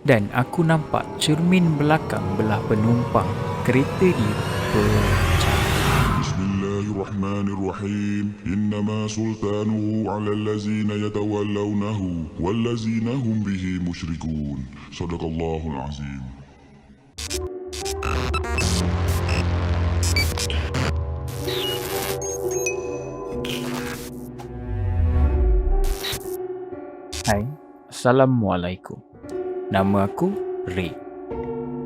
Dan aku nampak cermin belakang belah penumpang kereta dia pecah. Bismillahirrahmanirrahim. Innama sultanuhu ala allazina yatawallawnahu wallazina hum bihi musyrikun. Sadaqallahul azim. Hai, Assalamualaikum. Nama aku Ray.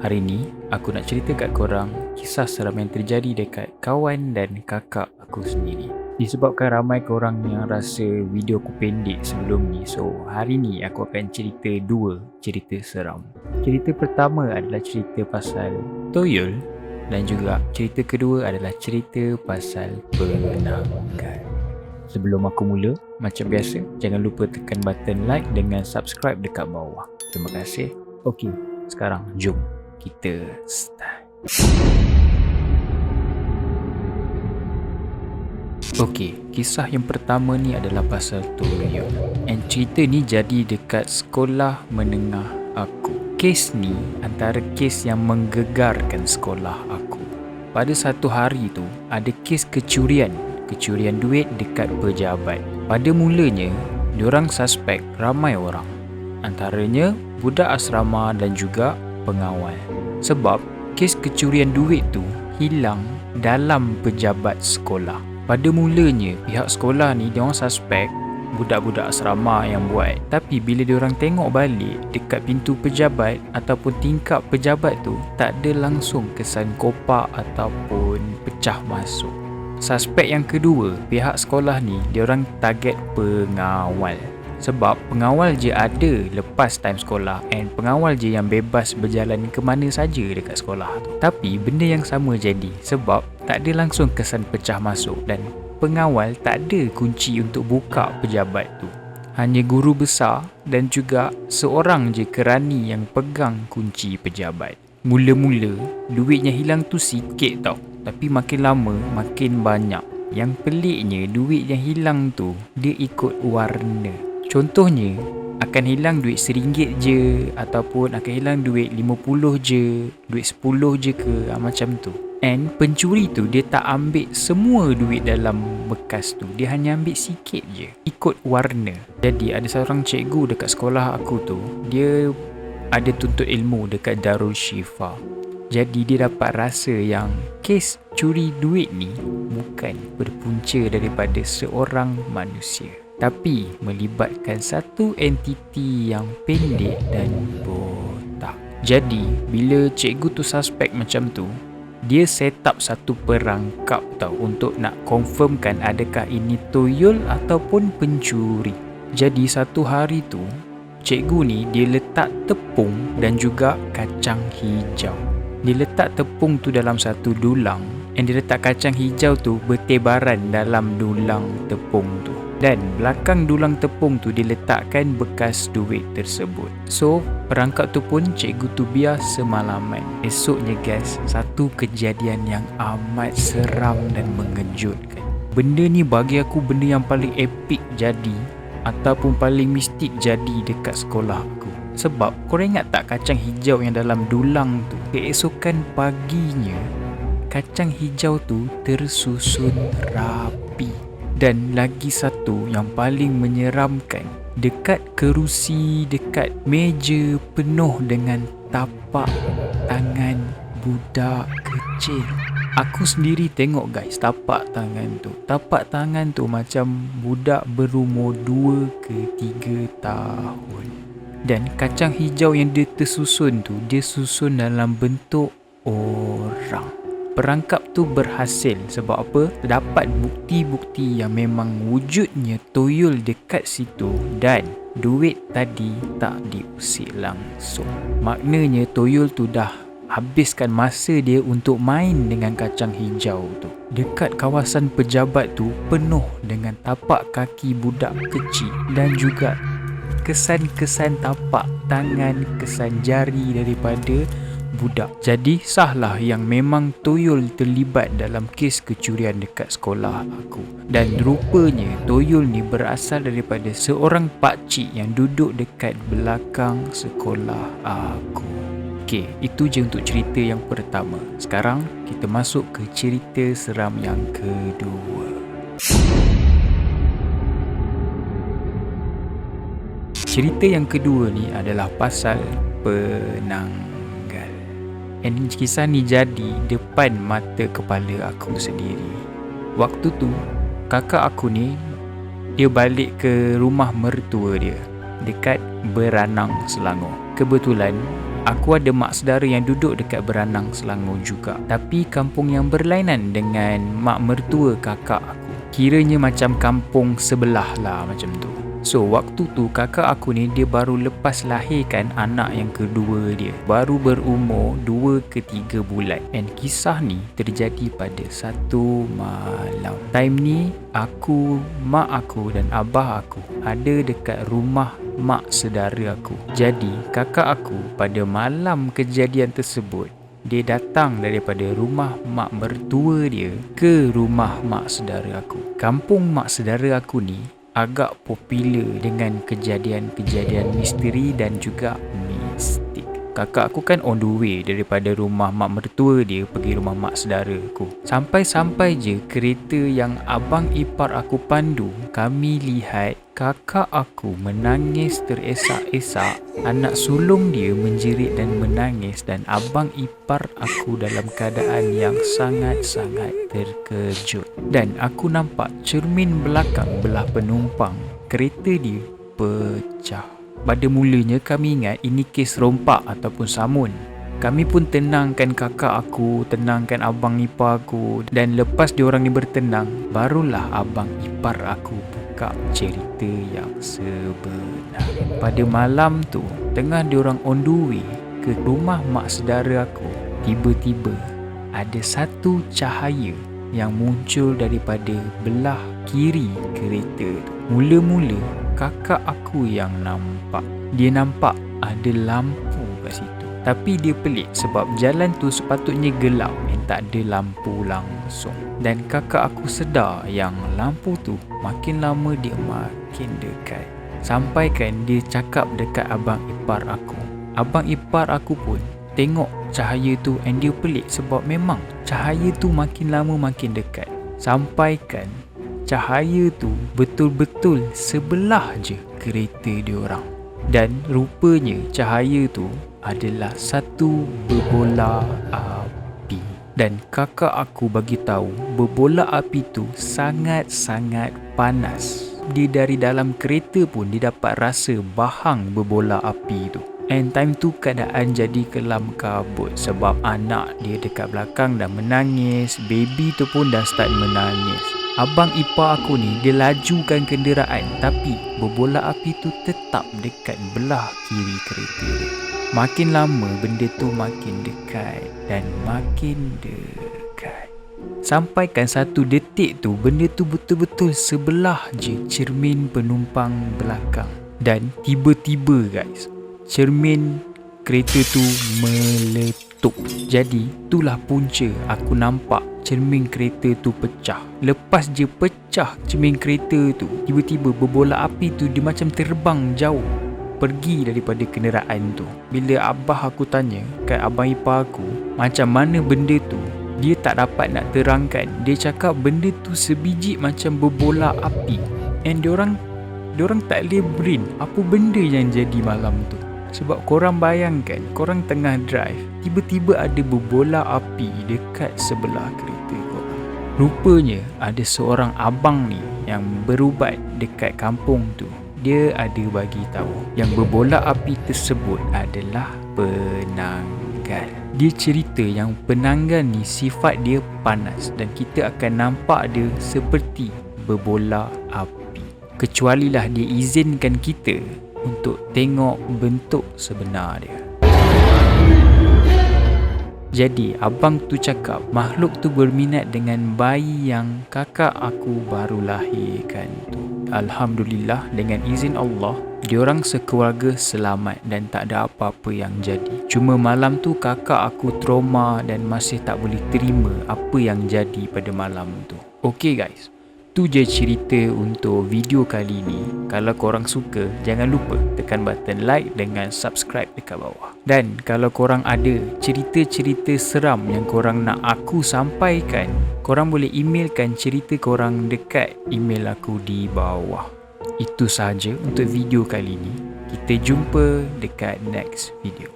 Hari ni aku nak cerita kat korang kisah seram yang terjadi dekat kawan dan kakak aku sendiri. Disebabkan ramai korang yang rasa video aku pendek sebelum ni, so hari ni aku akan cerita dua cerita seram. Cerita pertama adalah cerita pasal toyol dan juga cerita kedua adalah cerita pasal penanggal. Sebelum aku mula, macam biasa, jangan lupa tekan button like dengan subscribe dekat bawah. Terima kasih. Okey, sekarang jom kita start. Okey, kisah yang pertama ni adalah pasal toyol. And cerita ni jadi dekat sekolah menengah aku. Kes ni antara kes yang menggegarkan sekolah aku. Pada satu hari tu, ada kes kecurian duit dekat pejabat. Pada mulanya, diorang suspek ramai orang. Antaranya budak asrama dan juga pengawal. Sebab kes kecurian duit tu hilang dalam pejabat sekolah. Pada mulanya, pihak sekolah ni diorang suspek budak-budak asrama yang buat. Tapi bila diorang tengok balik dekat pintu pejabat ataupun tingkap pejabat tu, tak ada langsung kesan kopak ataupun pecah masuk. Suspek yang kedua, pihak sekolah ni diorang target pengawal. Sebab pengawal je ada lepas time sekolah and pengawal je yang bebas berjalan ke mana saja dekat sekolah tu. Tapi benda yang sama jadi sebab tak ada langsung kesan pecah masuk dan pengawal tak ada kunci untuk buka pejabat tu. Hanya guru besar dan juga seorang je kerani yang pegang kunci pejabat. Mula-mula duitnya hilang tu sikit tau, tapi makin lama makin banyak. Yang peliknya duit yang hilang tu dia ikut warna. Contohnya akan hilang duit RM1 je ataupun akan hilang duit RM50 je, duit RM10 je ke, macam tu. And pencuri tu dia tak ambil semua duit dalam bekas tu, dia hanya ambil sikit je, ikut warna. Jadi ada seorang cikgu dekat sekolah aku tu, dia ada tuntut ilmu dekat Darul Shifa. Jadi dia dapat rasa yang kes curi duit ni bukan berpunca daripada seorang manusia, tapi melibatkan satu entiti yang pendek dan botak. Jadi bila cikgu tu suspek macam tu, dia set up satu perangkap tau untuk nak confirmkan adakah ini toyol ataupun pencuri. Jadi satu hari tu cikgu ni dia letak tepung dan juga kacang hijau. Dia letak tepung tu dalam satu dulang and dia letak kacang hijau tu bertebaran dalam dulang tepung tu. Dan belakang dulang tepung tu diletakkan bekas duit tersebut. So perangkap tu pun cikgu tu biar semalaman. Esoknya guys, satu kejadian yang amat seram dan mengejutkan. Benda ni bagi aku benda yang paling epic jadi ataupun paling mistik jadi dekat sekolah aku. Sebab korang ingat tak kacang hijau yang dalam dulang tu, keesokan paginya kacang hijau tu tersusun rapi. Dan lagi satu yang paling menyeramkan, dekat kerusi, dekat meja penuh dengan tapak tangan budak kecil. Aku sendiri tengok guys tapak tangan tu. Tapak tangan tu macam budak berumur 2 ke 3 tahun. Dan kacang hijau yang dia tersusun tu, dia susun dalam bentuk orang. Perangkap tu berhasil sebab apa? Dapat bukti-bukti yang memang wujudnya toyol dekat situ dan duit tadi tak diusik langsung. Maknanya toyol tu dah habiskan masa dia untuk main dengan kacang hijau tu. Dekat kawasan pejabat tu penuh dengan tapak kaki budak kecil dan juga kesan-kesan tapak tangan, kesan jari daripada budak. Jadi sahlah yang memang Toyol terlibat dalam kes kecurian dekat sekolah aku. Dan rupanya Toyol ni berasal daripada seorang pakcik yang duduk dekat belakang sekolah aku. Okey, itu je untuk cerita yang pertama. Sekarang kita masuk ke cerita seram yang kedua. Cerita yang kedua ni adalah pasal penanggal. And kisah ni jadi depan mata kepala aku sendiri. Waktu tu kakak aku ni dia balik ke rumah mertua dia dekat Beranang, Selangor. Kebetulan aku ada mak saudara yang duduk dekat Beranang, Selangor juga. Tapi kampung yang berlainan dengan mak mertua kakak aku. Kiranya macam kampung sebelah lah macam tu. So waktu tu kakak aku ni dia baru lepas lahirkan anak yang kedua dia. Baru berumur 2 ke 3 bulan. And kisah ni terjadi pada satu malam. Time ni aku, mak aku dan abah aku ada dekat rumah mak saudara aku. Jadi kakak aku pada malam kejadian tersebut dia datang daripada rumah mak mertua dia ke rumah mak saudara aku. Kampung mak saudara aku ni agak popular dengan kejadian-kejadian misteri dan juga mistik. Kakak aku kan on the way daripada rumah mak mertua dia pergi rumah mak saudara aku. Sampai-sampai je kereta yang abang ipar aku pandu, kami lihat kakak aku menangis teresak-esak. Anak sulung dia menjerit dan menangis dan abang ipar aku dalam keadaan yang sangat-sangat terkejut. Dan aku nampak cermin belakang belah penumpang kereta dia pecah. Pada mulanya kami ingat ini kes rompak ataupun samun. Kami pun tenangkan kakak aku, tenangkan abang ipar aku. Dan lepas diorang ni bertenang, barulah abang ipar aku buka cerita yang sebenar. Pada malam tu, tengah diorang on the way ke rumah mak saudara aku, tiba-tiba ada satu cahaya yang muncul daripada belah kiri kereta tu. Mula-mula kakak aku yang nampak. Dia nampak ada lampu kat situ. Tapi dia pelik sebab jalan tu sepatutnya gelap dan tak ada lampu langsung. Dan kakak aku sedar yang lampu tu makin lama dia makin dekat. Sampai kan dia cakap dekat abang ipar aku. Abang ipar aku pun tengok cahaya tu and dia pelik sebab memang cahaya tu makin lama makin dekat. Sampaikan cahaya tu betul-betul sebelah je kereta diorang. Dan rupanya cahaya tu adalah satu berbola api. Dan kakak aku bagi tahu berbola api tu sangat-sangat panas. Dia dari dalam kereta pun dia dapat rasa bahang berbola api tu. And time tu keadaan jadi kelam kabut sebab anak dia dekat belakang dah menangis, baby tu pun dah start menangis. Abang ipar aku ni dia lajukan kenderaan tapi berbola api tu tetap dekat belah kiri kereta dia. Makin lama benda tu makin dekat dan makin dekat. Sampaikan satu detik tu benda tu betul-betul sebelah je cermin penumpang belakang. Dan tiba-tiba guys, cermin kereta tu meletup. Jadi itulah punca aku nampak cermin kereta tu pecah. Lepas je pecah cermin kereta tu, tiba-tiba berbola api tu dia macam terbang jauh pergi daripada kenderaan tu. Bila abah aku tanya kat abang ipar aku macam mana benda tu, dia tak dapat nak terangkan. Dia cakap benda tu sebiji macam berbola api. And diorang tak boleh brain apa benda yang jadi malam tu. Sebab korang bayangkan, korang tengah drive, tiba-tiba ada berbola api dekat sebelah kereta korang. Rupanya ada seorang abang ni yang berubat dekat kampung tu. Dia ada bagi tahu yang berbola api tersebut adalah penanggal. Dia cerita yang penanggal ni sifat dia panas dan kita akan nampak dia seperti berbola api. Kecualilah dia izinkan kita untuk tengok bentuk sebenar dia. Jadi abang tu cakap makhluk tu berminat dengan bayi yang kakak aku baru lahirkan tu. Alhamdulillah dengan izin Allah Diorang sekeluarga selamat dan tak ada apa-apa yang jadi. Cuma malam tu kakak aku trauma dan masih tak boleh terima apa yang jadi pada malam tu. Okay guys, tu je cerita untuk video kali ni. Kalau korang suka, jangan lupa tekan button like dengan subscribe dekat bawah. Dan kalau korang ada cerita-cerita seram yang korang nak aku sampaikan, korang boleh emailkan cerita korang dekat email aku di bawah. Itu sahaja untuk video kali ni. Kita jumpa dekat next video.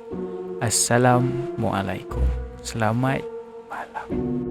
Assalamualaikum. Selamat malam.